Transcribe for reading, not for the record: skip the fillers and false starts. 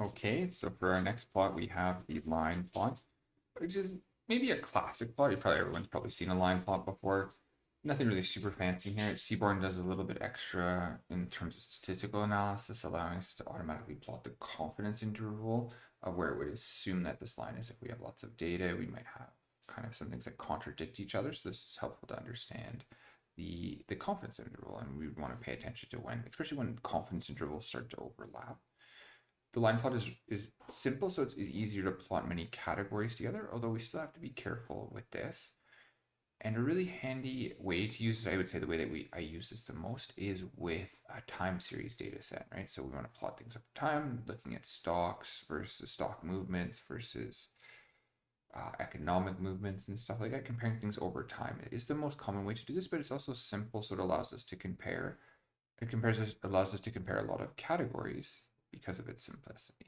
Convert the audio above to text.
Okay, so for our next plot, we have the line plot, which is maybe a classic plot. Everyone's probably seen a line plot before. Nothing really super fancy here. Seaborn does a little bit extra in terms of statistical analysis, allowing us to automatically plot the confidence interval of where it would assume that this line is. If we have lots of data, we might have kind of some things that contradict each other. So this is helpful to understand the confidence interval, and we would want to pay attention to when, especially when confidence intervals start to overlap. The line plot is simple, so it's easier to plot many categories together, although we still have to be careful with this. And a really handy way to use it, I would say the way that I use this the most is with a time series data set, right? So we want to plot things over time, looking at stocks versus stock movements versus economic movements and stuff like that, comparing things over time. It is the most common way to do this, but it's also simple, so it allows us to compare. Allows us to compare a lot of categories because of its simplicity.